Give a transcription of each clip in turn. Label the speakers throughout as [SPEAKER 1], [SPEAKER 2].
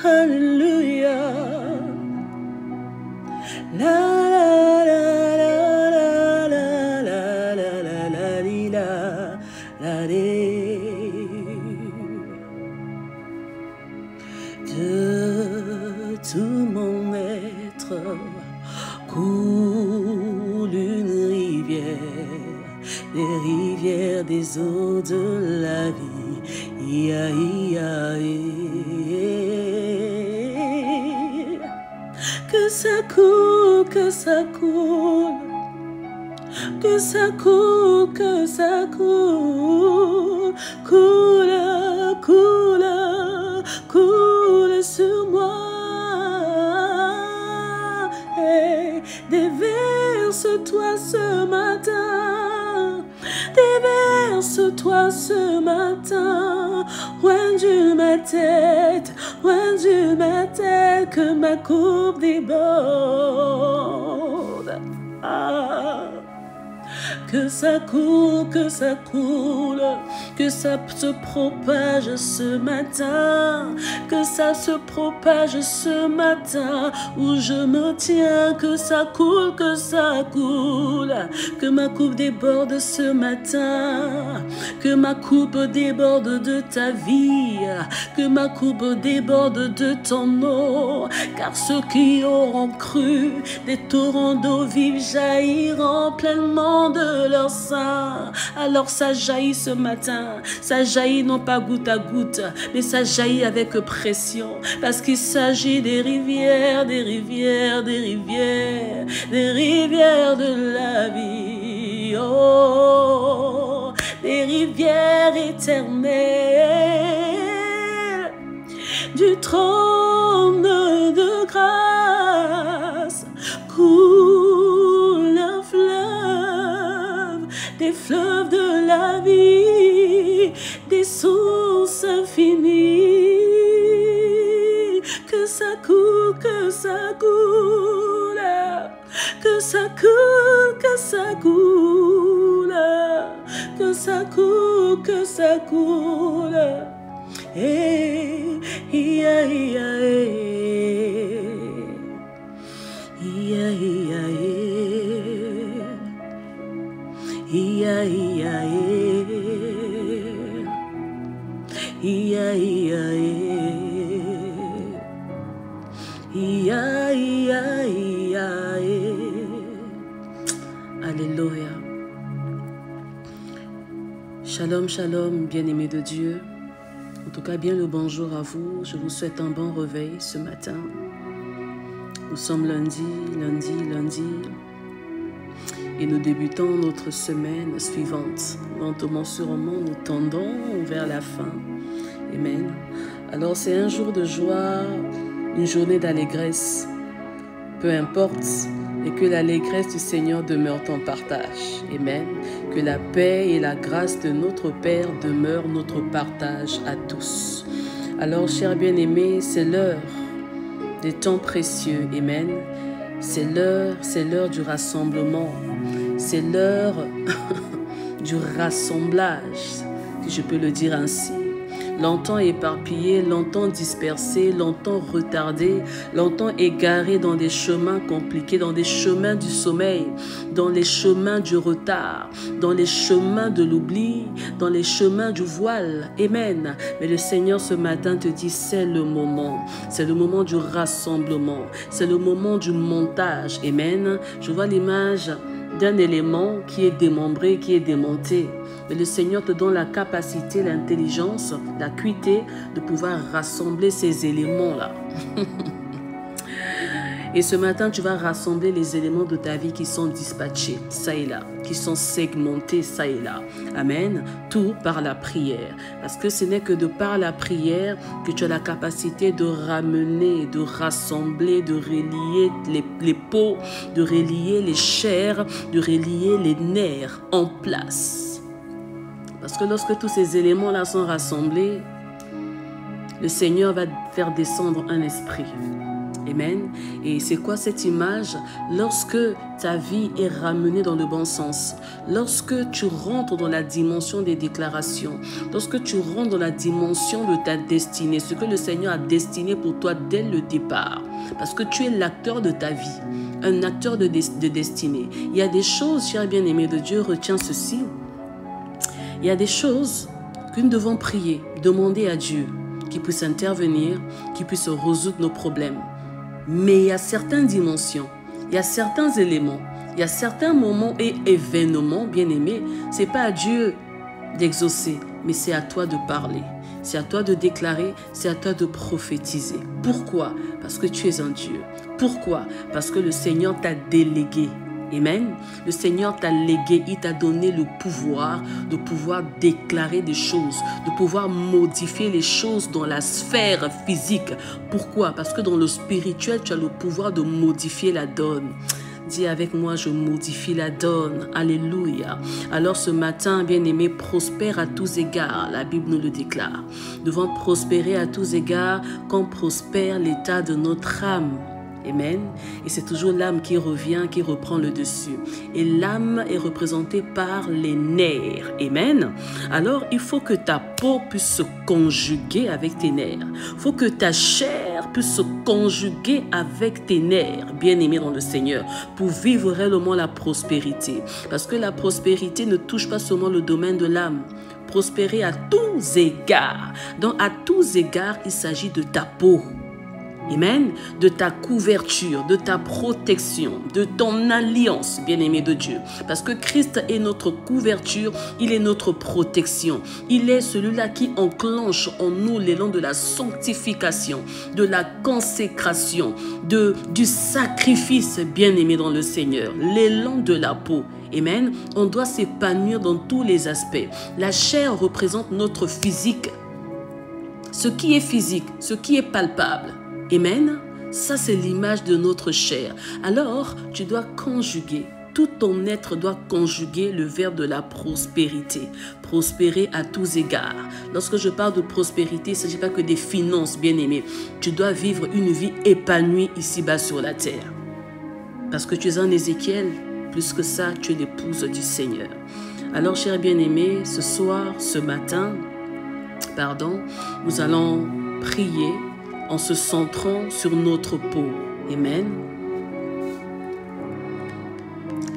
[SPEAKER 1] Hallelujah. La la la la la la la la la de tout mon être coule une rivière, des rivières des eaux de la vie. Ia, ia, que ça coule, que ça coule, que ça coule, que ça coule, coule, coule, coule sur moi. Hey, déverse-toi ce matin, déverse-toi ce matin, loin de ma tête, que ma coupe déborde. Ah. Que ça coule, que ça coule, que ça se propage ce matin, que ça se propage ce matin où je me tiens, que ça coule, que ma coupe déborde ce matin, que ma coupe déborde de ta vie, que ma coupe déborde de ton eau, car ceux qui auront cru, des torrents d'eau vive jailliront pleinement de leur sein. Alors ça jaillit ce matin, ça jaillit non pas goutte à goutte, mais ça jaillit avec pression, parce qu'il s'agit des rivières, des rivières, des rivières, des rivières de la vie, oh, des rivières éternelles, du trône de grâce, coule un fleuve, des fleuves de la vie, des sources infinies, que ça coule, que ça coule, que ça coule, que ça coule, que ça coule, que ça coule. Hey, ia, ia, ia, ia, ia, ia, ia, ia, ia, ia. Alléluia. Shalom, shalom, bien-aimés de Dieu. En tout cas, bien le bonjour à vous. Je vous souhaite un bon réveil ce matin. Nous sommes lundi. Et nous débutons notre semaine suivante. Lentement, sûrement, nous tendons vers la fin. Amen. Alors, c'est un jour de joie, une journée d'allégresse. Peu importe, et que l'allégresse du Seigneur demeure ton partage. Amen. Que la paix et la grâce de notre Père demeurent notre partage à tous. Alors, chers bien-aimés, c'est l'heure des temps précieux. Amen. C'est l'heure du rassemblement. C'est l'heure du rassemblage, si je peux le dire ainsi. Longtemps éparpillé, longtemps dispersé, longtemps retardé, longtemps égaré dans des chemins compliqués, dans des chemins du sommeil, dans les chemins du retard, dans les chemins de l'oubli, dans les chemins du voile. Amen. Mais le Seigneur ce matin te dit, c'est le moment du rassemblement, c'est le moment du montage. Amen. Je vois l'image d'un élément qui est démembré, qui est démonté. Mais le Seigneur te donne la capacité, l'intelligence, l'acuité de pouvoir rassembler ces éléments-là. Et ce matin, tu vas rassembler les éléments de ta vie qui sont dispatchés, ça et là, qui sont segmentés, ça et là. Amen. Tout par la prière. Parce que ce n'est que de par la prière que tu as la capacité de ramener, de rassembler, de relier les peaux, de relier les chairs, de relier les nerfs en place. Parce que lorsque tous ces éléments-là sont rassemblés, le Seigneur va faire descendre un esprit. Amen. Et c'est quoi cette image? Lorsque ta vie est ramenée dans le bon sens, lorsque tu rentres dans la dimension des déclarations, lorsque tu rentres dans la dimension de ta destinée, ce que le Seigneur a destiné pour toi dès le départ, parce que tu es l'acteur de ta vie, un acteur de destinée. Il y a des choses, cher bien-aimé de Dieu, retiens ceci. Il y a des choses que nous devons prier, demander à Dieu qui puisse intervenir, qui puisse résoudre nos problèmes. Mais il y a certaines dimensions, il y a certains éléments, il y a certains moments et événements, bien-aimés, ce n'est pas à Dieu d'exaucer, mais c'est à toi de parler. C'est à toi de déclarer, c'est à toi de prophétiser. Pourquoi? Parce que tu es un Dieu. Pourquoi? Parce que le Seigneur t'a délégué. Amen. Le Seigneur t'a légué, il t'a donné le pouvoir de pouvoir déclarer des choses, de pouvoir modifier les choses dans la sphère physique. Pourquoi? Parce que dans le spirituel, tu as le pouvoir de modifier la donne. Dis avec moi, je modifie la donne. Alléluia. Alors ce matin, bien-aimé, prospère à tous égards. La Bible nous le déclare. Nous devons prospérer à tous égards quand prospère l'état de notre âme. Amen. Et c'est toujours l'âme qui revient, qui reprend le dessus. Et l'âme est représentée par les nerfs. Amen. Alors, il faut que ta peau puisse se conjuguer avec tes nerfs. Il faut que ta chair puisse se conjuguer avec tes nerfs, bien-aimés dans le Seigneur, pour vivre réellement la prospérité. Parce que la prospérité ne touche pas seulement le domaine de l'âme. Prospérer à tous égards. Donc, à tous égards, il s'agit de ta peau. Amen. De ta couverture, de ta protection, de ton alliance, bien-aimé de Dieu. Parce que Christ est notre couverture, il est notre protection. Il est celui-là qui enclenche en nous l'élan de la sanctification, de la consécration, du sacrifice, bien-aimé dans le Seigneur. L'élan de la peau. Amen. On doit s'épanouir dans tous les aspects. La chair représente notre physique. Ce qui est physique, ce qui est palpable. Amen. Ça, c'est l'image de notre chair. Alors, tu dois conjuguer. Tout ton être doit conjuguer le verbe de la prospérité. Prospérer à tous égards. Lorsque je parle de prospérité, il ne s'agit pas que des finances, bien-aimés. Tu dois vivre une vie épanouie ici-bas sur la terre. Parce que tu es un Ézéchiel, plus que ça, tu es l'épouse du Seigneur. Alors, chers bien-aimés, ce soir, ce matin, nous allons prier en se centrant sur notre peau. Amen.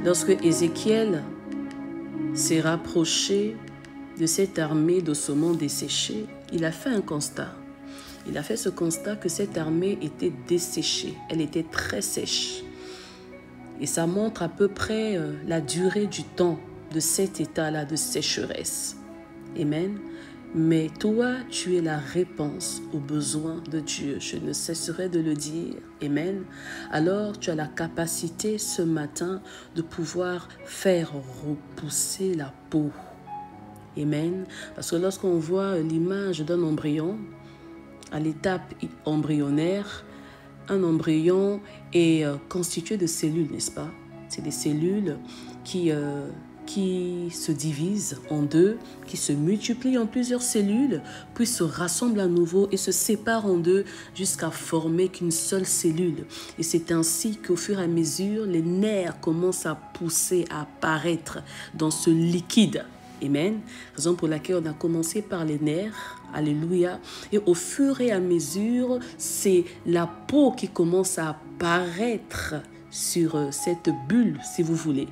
[SPEAKER 1] Lorsque Ézéchiel s'est rapproché de cette armée d'ossements desséchés, il a fait un constat. Il a fait ce constat que cette armée était desséchée. Elle était très sèche. Et ça montre à peu près la durée du temps de cet état-là de sécheresse. Amen. Mais toi, tu es la réponse aux besoins de Dieu. Je ne cesserai de le dire. Amen. Alors, tu as la capacité ce matin de pouvoir faire repousser la peau. Amen. Parce que lorsqu'on voit l'image d'un embryon, à l'étape embryonnaire, un embryon est constitué de cellules, n'est-ce pas? C'est des cellules qui se divisent en deux, qui se multiplient en plusieurs cellules, puis se rassemblent à nouveau et se séparent en deux jusqu'à former qu'une seule cellule. Et c'est ainsi qu'au fur et à mesure, les nerfs commencent à pousser, à apparaître dans ce liquide. Amen. Raison pour laquelle on a commencé par les nerfs. Alléluia. Et au fur et à mesure, c'est la peau qui commence à apparaître sur cette bulle, si vous voulez.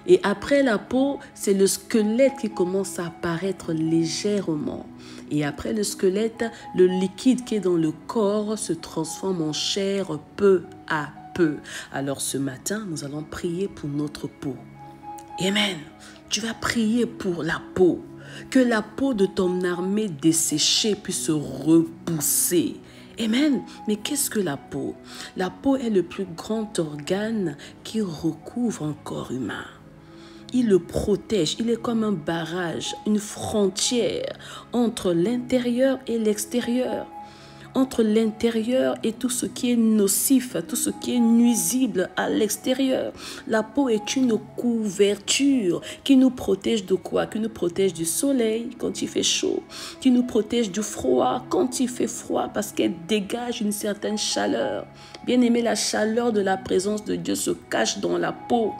[SPEAKER 1] Et après la peau, c'est le squelette qui commence à apparaître légèrement. Et après le squelette, le liquide qui est dans le corps se transforme en chair peu à peu. Alors ce matin, nous allons prier pour notre peau. Amen. Tu vas prier pour la peau. Que la peau de ton armée desséchée puisse se repousser. Amen. Mais qu'est-ce que la peau? La peau est le plus grand organe qui recouvre un corps humain. Il le protège, il est comme un barrage, une frontière entre l'intérieur et l'extérieur. Entre l'intérieur et tout ce qui est nocif, tout ce qui est nuisible à l'extérieur. La peau est une couverture qui nous protège de quoi? Qui nous protège du soleil quand il fait chaud, qui nous protège du froid quand il fait froid parce qu'elle dégage une certaine chaleur. Bien aimé, la chaleur de la présence de Dieu se cache dans la peau.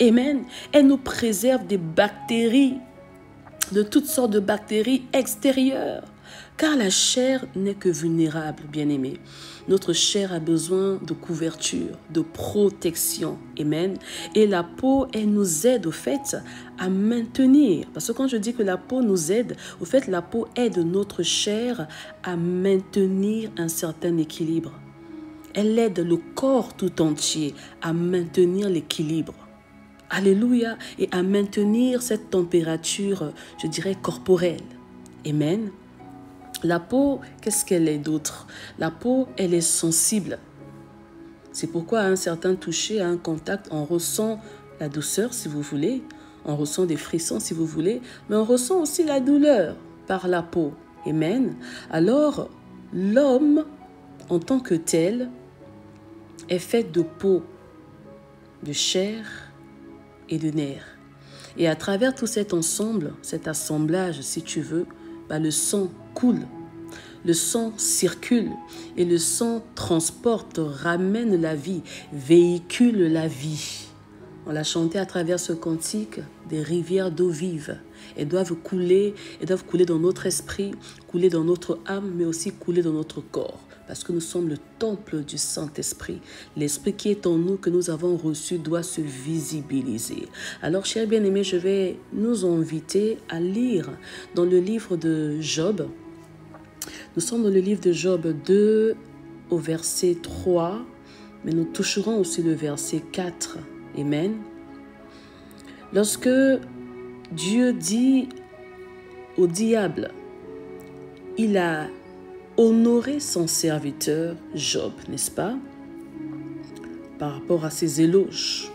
[SPEAKER 1] Amen. Elle nous préserve des bactéries, de toutes sortes de bactéries extérieures. Car la chair n'est que vulnérable, bien-aimé. Notre chair a besoin de couverture, de protection. Amen. Et la peau, elle nous aide au fait à maintenir. Parce que quand je dis que la peau nous aide, au fait, la peau aide notre chair à maintenir un certain équilibre. Elle aide le corps tout entier à maintenir l'équilibre. Alléluia. Et à maintenir cette température, je dirais, corporelle. Amen. La peau, qu'est-ce qu'elle est d'autre? La peau, elle est sensible. C'est pourquoi à un certain toucher, à un contact, on ressent la douceur, si vous voulez. On ressent des frissons, si vous voulez. Mais on ressent aussi la douleur par la peau. Amen. Alors, l'homme, en tant que tel, est fait de peau, de chair et de nerfs. Et à travers tout cet ensemble, cet assemblage, si tu veux, le sang coule, le sang circule et le sang transporte, ramène la vie, véhicule la vie. On l'a chanté à travers ce cantique, des rivières d'eau vive. Elles doivent couler dans notre esprit, couler dans notre âme, mais aussi couler dans notre corps. Parce que nous sommes le temple du Saint-Esprit. L'Esprit qui est en nous, que nous avons reçu, doit se visibiliser. Alors, chers bien-aimés, je vais nous inviter à lire dans le livre de Job. Nous sommes dans le livre de Job 2 au verset 3, mais nous toucherons aussi le verset 4. Amen. Lorsque Dieu dit au diable, il a honoré son serviteur Job, n'est-ce pas? Par rapport à ses éloges.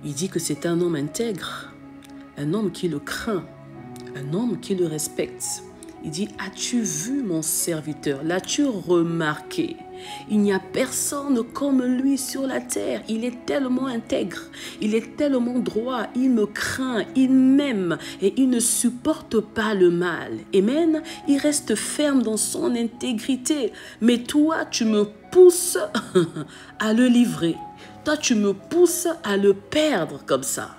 [SPEAKER 1] Il dit que c'est un homme intègre, un homme qui le craint, un homme qui le respecte. Il dit, as-tu vu mon serviteur? L'as-tu remarqué? Il n'y a personne comme lui sur la terre. Il est tellement intègre, il est tellement droit, il me craint, il m'aime et il ne supporte pas le mal. Amen. Il reste ferme dans son intégrité. Mais toi, tu me pousses à le livrer. Toi, tu me pousses à le perdre comme ça.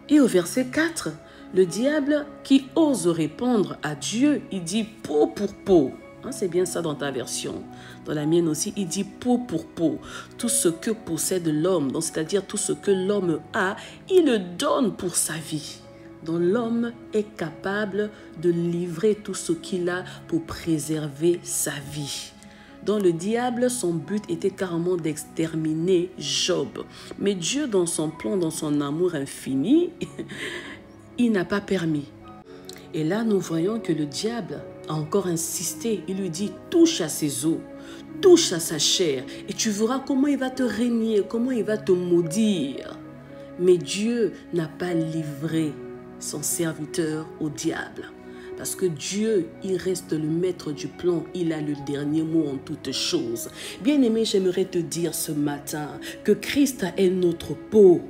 [SPEAKER 1] Et au verset 4, le diable qui ose répondre à Dieu, il dit peau pour peau. C'est bien ça dans ta version. Dans la mienne aussi, il dit peau pour peau. Tout ce que possède l'homme, c'est-à-dire tout ce que l'homme a, il le donne pour sa vie. Donc l'homme est capable de livrer tout ce qu'il a pour préserver sa vie. Donc le diable, son but était carrément d'exterminer Job. Mais Dieu, dans son plan, dans son amour infini, il n'a pas permis. Et là, nous voyons que le diable a encore insisté. Il lui dit, touche à ses os, touche à sa chair, et tu verras comment il va te régner, comment il va te maudire. Mais Dieu n'a pas livré son serviteur au diable. Parce que Dieu, il reste le maître du plan. Il a le dernier mot en toutes choses. Bien-aimé, j'aimerais te dire ce matin que Christ est notre peau.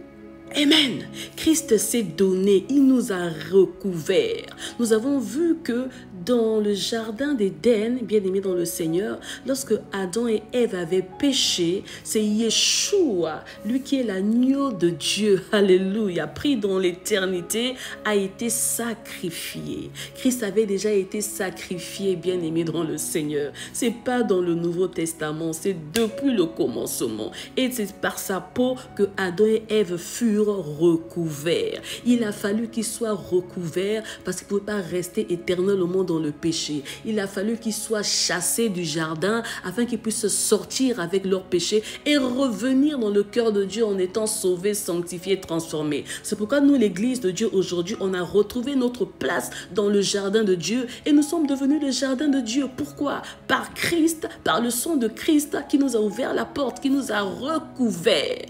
[SPEAKER 1] Amen. Christ s'est donné, il nous a recouverts. Nous avons vu que dans le jardin d'Éden, bien aimé dans le Seigneur, lorsque Adam et Ève avaient péché, c'est Yeshua, lui qui est l'agneau de Dieu, alléluia, pris dans l'éternité, a été sacrifié. Christ avait déjà été sacrifié, bien aimé dans le Seigneur. C'est pas dans le Nouveau Testament, c'est depuis le commencement. Et c'est par sa peau que Adam et Ève furent furent recouverts. Il a fallu qu'ils soient recouverts parce qu'ils ne pouvaient pas rester éternellement dans le péché. Il a fallu qu'ils soient chassés du jardin afin qu'ils puissent sortir avec leur péché et revenir dans le cœur de Dieu en étant sauvés, sanctifiés, transformés. C'est pourquoi nous, l'Église de Dieu, aujourd'hui, on a retrouvé notre place dans le jardin de Dieu et nous sommes devenus le jardin de Dieu. Pourquoi? Par Christ, par le sang de Christ qui nous a ouvert la porte, qui nous a recouverts.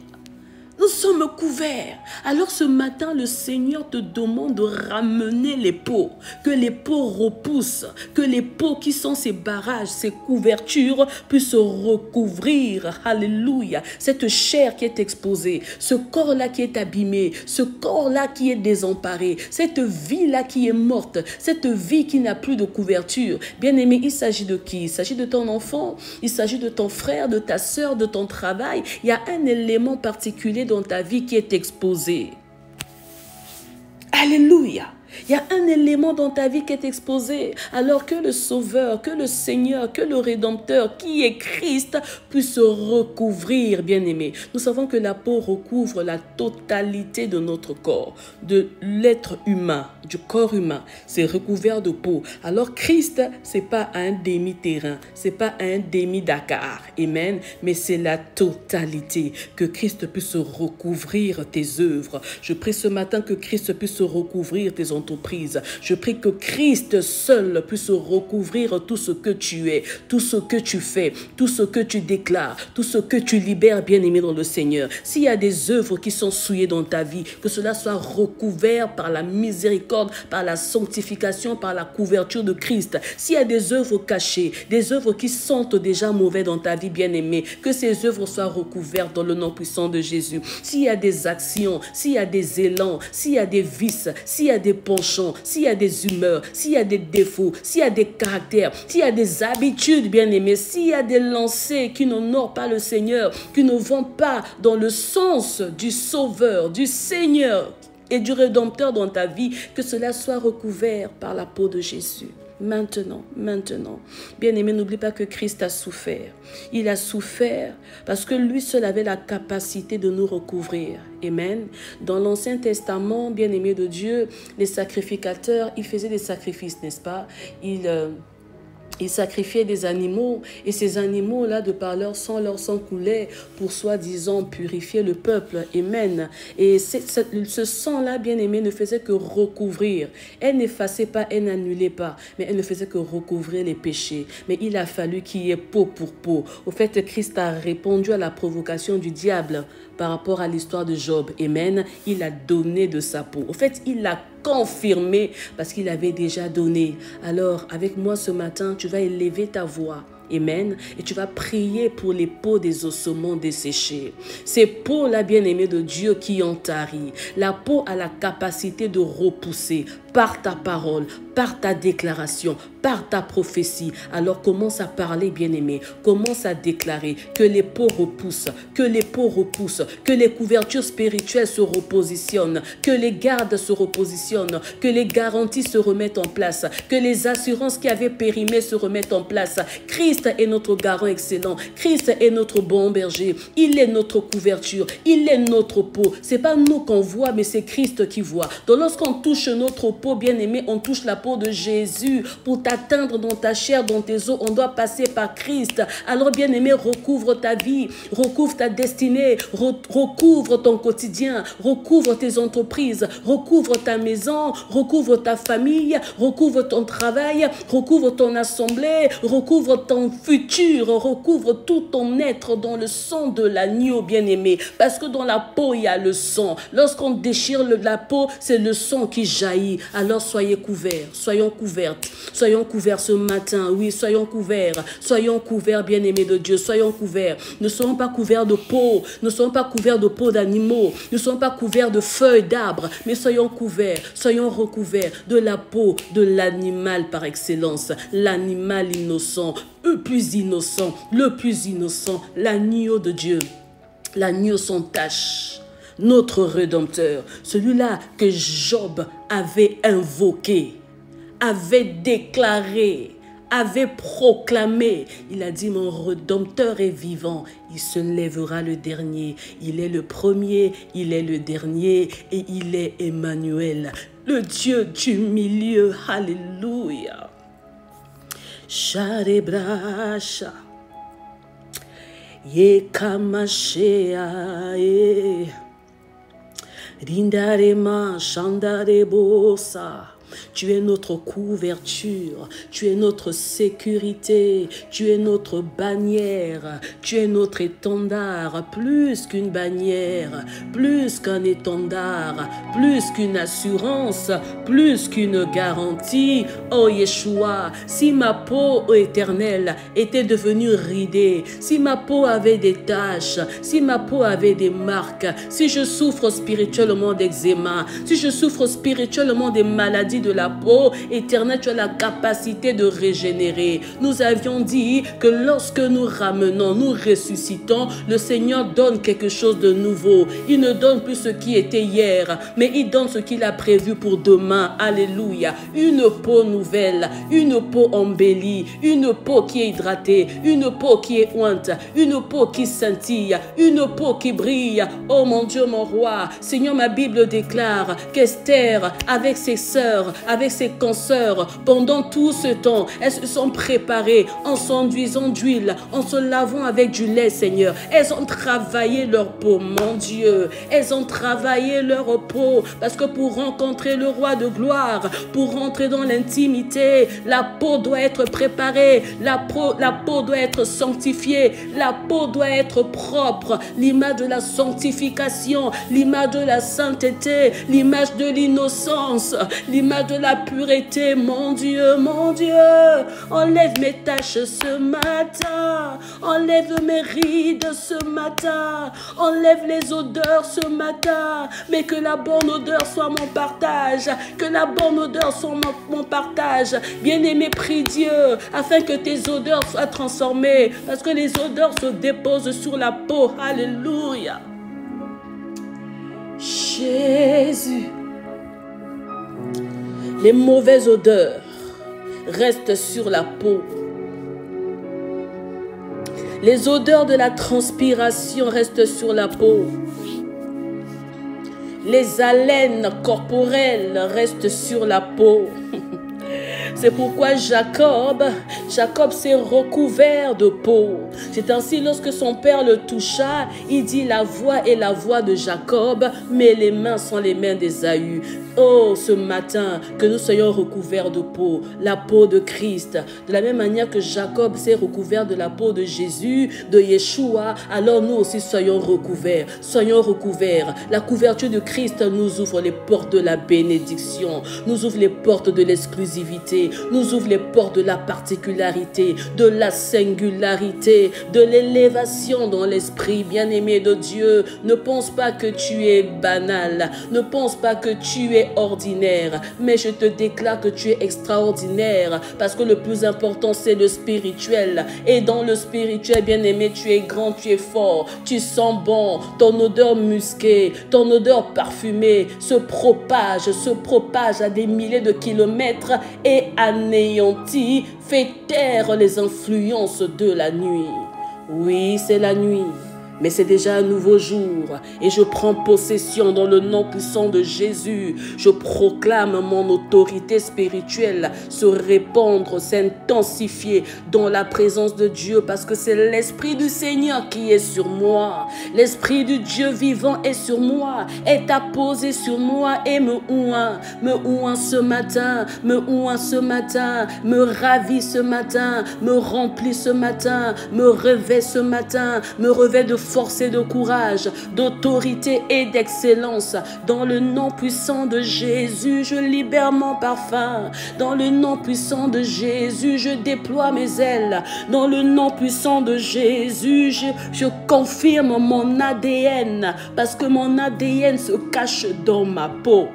[SPEAKER 1] Nous sommes couverts. Alors ce matin, le Seigneur te demande de ramener les pots, que les pots repoussent, que les pots qui sont ces barrages, ces couvertures puissent recouvrir, alléluia, cette chair qui est exposée, ce corps-là qui est abîmé, ce corps-là qui est désemparé, cette vie-là qui est morte, cette vie qui n'a plus de couverture. Bien-aimé, il s'agit de qui? Il s'agit de ton enfant, il s'agit de ton frère, de ta sœur, de ton travail. Il y a un élément particulier dans ta vie qui est exposé. Alléluia. Il y a un élément dans ta vie qui est exposé, alors que le Sauveur, que le Seigneur, que le Rédempteur, qui est Christ, puisse recouvrir, bien-aimé. Nous savons que la peau recouvre la totalité de notre corps, de l'être humain, du corps humain. C'est recouvert de peau. Alors Christ, c'est pas un demi-terrain, c'est pas un demi-Dakar, amen, mais c'est la totalité. Que Christ puisse recouvrir tes œuvres. Je prie ce matin que Christ puisse recouvrir tes entreprises. Je prie que Christ seul puisse recouvrir tout ce que tu es, tout ce que tu fais, tout ce que tu déclares, tout ce que tu libères, bien-aimé dans le Seigneur. S'il y a des œuvres qui sont souillées dans ta vie, que cela soit recouvert par la miséricorde, par la sanctification, par la couverture de Christ. S'il y a des œuvres cachées, des œuvres qui sentent déjà mauvais dans ta vie, bien-aimé, que ces œuvres soient recouvertes dans le nom puissant de Jésus. S'il y a des actions, s'il y a des élans, s'il y a des vices, s'il y a des penchants, s'il y a des humeurs, s'il y a des défauts, s'il y a des caractères, s'il y a des habitudes, bien-aimés, s'il y a des lancers qui n'honorent pas le Seigneur, qui ne vont pas dans le sens du Sauveur, du Seigneur et du Rédempteur dans ta vie, que cela soit recouvert par la peau de Jésus. Maintenant. Bien-aimé, n'oublie pas que Christ a souffert. Il a souffert parce que lui seul avait la capacité de nous recouvrir. Amen. Dans l'Ancien Testament, bien-aimé de Dieu, les sacrificateurs, ils faisaient des sacrifices, n'est-ce pas? Ils sacrifiaient des animaux et ces animaux-là, de par leur sang coulait pour soi-disant purifier le peuple. Amen. Et ce sang-là, bien-aimé, ne faisait que recouvrir. Elle n'effaçait pas, elle n'annulait pas, mais elle ne faisait que recouvrir les péchés. Mais il a fallu qu'il y ait peau pour peau. Au fait, Christ a répondu à la provocation du diable par rapport à l'histoire de Job. Amen. Il a donné de sa peau. Au fait, il a confirmé parce qu'il avait déjà donné. Alors, avec moi ce matin, tu vas élever ta voix. Amen. Et tu vas prier pour les peaux des ossements desséchés. Ces peaux-là, bien-aimés de Dieu, qui ont tari. La peau a la capacité de repousser par ta parole, par ta déclaration, par ta prophétie. Alors commence à parler, bien-aimé. Commence à déclarer que les peaux repoussent, que les peaux repoussent, que les couvertures spirituelles se repositionnent, que les gardes se repositionnent, que les garanties se remettent en place, que les assurances qui avaient périmé se remettent en place. Christ est notre garant excellent. Christ est notre bon berger. Il est notre couverture. Il est notre peau. C'est pas nous qu'on voit, mais c'est Christ qui voit. Donc lorsqu'on touche notre peau, bien-aimé, on touche la peau de Jésus. Pour t'atteindre dans ta chair, dans tes os, on doit passer par Christ. Alors, bien-aimé, recouvre ta vie, recouvre ta destinée, recouvre ton quotidien, recouvre tes entreprises, recouvre ta maison, recouvre ta famille, recouvre ton travail, recouvre ton assemblée, recouvre ton futur, recouvre tout ton être dans le sang de l'agneau, bien-aimé. Parce que dans la peau, il y a le sang. Lorsqu'on déchire la peau, c'est le sang qui jaillit. Alors soyez couverts, soyons couvertes, soyons couverts ce matin. Oui, soyons couverts, bien-aimés de Dieu, soyons couverts. Ne soyons pas couverts de peau, ne soyons pas couverts de peau d'animaux, ne soyons pas couverts de feuilles d'arbres, mais soyons couverts, soyons recouverts de la peau de l'animal par excellence, l'animal innocent, le plus innocent, l'agneau de Dieu, l'agneau sans tache. Notre Rédempteur, celui-là que Job avait invoqué, avait déclaré, avait proclamé. Il a dit, mon Rédempteur est vivant, il se lèvera le dernier. Il est le premier, il est le dernier et il est Emmanuel, le Dieu du milieu. Alléluia. Sharebrasha. Yekamashea. Rindarema Shandarebosa. Tu es notre couverture, tu es notre sécurité, tu es notre bannière, tu es notre étendard, plus qu'une bannière, plus qu'un étendard, plus qu'une assurance, plus qu'une garantie. Oh Yeshua, si ma peau, ô Éternel, était devenue ridée, si ma peau avait des taches, si ma peau avait des marques, si je souffre spirituellement d'eczéma, si je souffre spirituellement des maladies de la peau, Éternel, tu as la capacité de régénérer. Nous avions dit que lorsque nous ramenons, nous ressuscitons, le Seigneur donne quelque chose de nouveau. Il ne donne plus ce qui était hier, mais il donne ce qu'il a prévu pour demain. Alléluia. Une peau nouvelle, une peau embellie, une peau qui est hydratée, une peau qui est ointe, une peau qui scintille, une peau qui brille. Oh mon Dieu, mon roi, Seigneur, ma Bible déclare qu'Esther, avec ses sœurs, avec ses consoeurs, pendant tout ce temps, elles se sont préparées en s'enduisant d'huile, en se lavant avec du lait, Seigneur. Elles ont travaillé leur peau, mon Dieu. Elles ont travaillé leur peau, parce que pour rencontrer le roi de gloire, pour rentrer dans l'intimité, la peau doit être préparée, la peau doit être sanctifiée, la peau doit être propre, l'image de la sanctification, l'image de la sainteté, l'image de l'innocence, l'image de la pureté. Mon Dieu, enlève mes taches ce matin, enlève mes rides ce matin, enlève les odeurs ce matin, mais que la bonne odeur soit mon partage, que la bonne odeur soit mon partage. Bien-aimé, prie Dieu afin que tes odeurs soient transformées, parce que les odeurs se déposent sur la peau. Alléluia. Jésus. Les mauvaises odeurs restent sur la peau. Les odeurs de la transpiration restent sur la peau. Les haleines corporelles restent sur la peau. C'est pourquoi Jacob s'est recouvert de peau. C'est ainsi, lorsque son père le toucha, il dit, la voix est la voix de Jacob, mais les mains sont les mains d'Ésaü. Oh, ce matin, que nous soyons recouverts de peau, la peau de Christ. De la même manière que Jacob s'est recouvert de la peau de Jésus, de Yeshua, alors nous aussi soyons recouverts. Soyons recouverts. La couverture de Christ nous ouvre les portes de la bénédiction, nous ouvre les portes de l'exclusivité, nous ouvre les portes de la particularité, de la singularité, de l'élévation dans l'esprit. Bien-aimé de Dieu, ne pense pas que tu es banal, ne pense pas que tu es ordinaire, mais je te déclare que tu es extraordinaire, parce que le plus important c'est le spirituel, et dans le spirituel, bien-aimé, tu es grand, tu es fort, tu sens bon, ton odeur musquée, ton odeur parfumée se propage à des milliers de kilomètres et anéantit, fait taire les influences de la nuit. Oui, c'est la nuit, mais c'est déjà un nouveau jour et je prends possession dans le nom puissant de Jésus. Je proclame mon autorité spirituelle se répandre, s'intensifier dans la présence de Dieu, parce que c'est l'Esprit du Seigneur qui est sur moi. L'Esprit du Dieu vivant est sur moi, est apposé sur moi et me oint ce matin, me ravit ce matin, me remplit ce matin, me revêt ce matin, me revêt de force et de courage, d'autorité et d'excellence. Dans le nom puissant de Jésus, je libère mon parfum. Dans le nom puissant de Jésus, je déploie mes ailes. Dans le nom puissant de Jésus, je confirme mon ADN, parce que mon ADN se cache dans ma peau,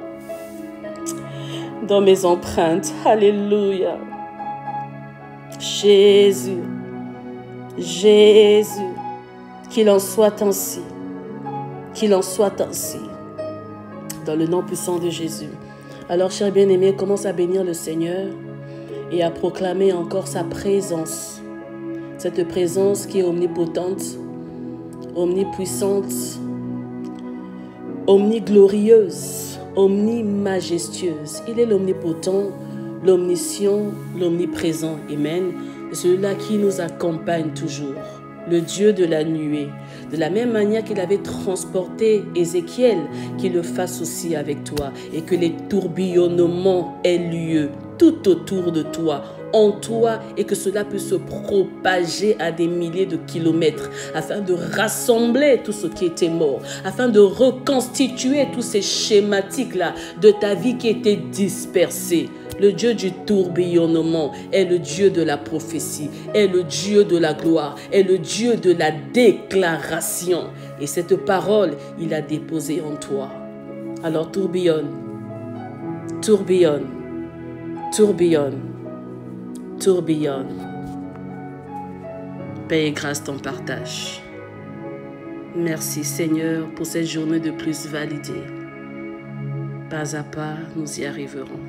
[SPEAKER 1] dans mes empreintes. Alléluia. Jésus, Jésus. Qu'il en soit ainsi. Qu'il en soit ainsi. Dans le nom puissant de Jésus. Alors, chers bien-aimés, commence à bénir le Seigneur et à proclamer encore sa présence. Cette présence qui est omnipotente, omnipuissante, omniglorieuse, omnimajestueuse. Il est l'omnipotent, l'omniscient, l'omniprésent. Amen. Celui-là qui nous accompagne toujours. Le Dieu de la nuée. De la même manière qu'il avait transporté Ézéchiel, qu'il le fasse aussi avec toi. Et que les tourbillonnements aient lieu tout autour de toi, en toi, et que cela puisse se propager à des milliers de kilomètres, afin de rassembler tout ce qui était mort, afin de reconstituer tous ces schématiques-là de ta vie qui était dispersée. Le Dieu du tourbillonnement est le Dieu de la prophétie, est le Dieu de la gloire, est le Dieu de la déclaration. Et cette parole, il a déposée en toi. Alors tourbillonne, tourbillonne, tourbillonne, tourbillonne. Paix et grâce t'en partage. Merci Seigneur pour cette journée de plus validée. Pas à pas, nous y arriverons.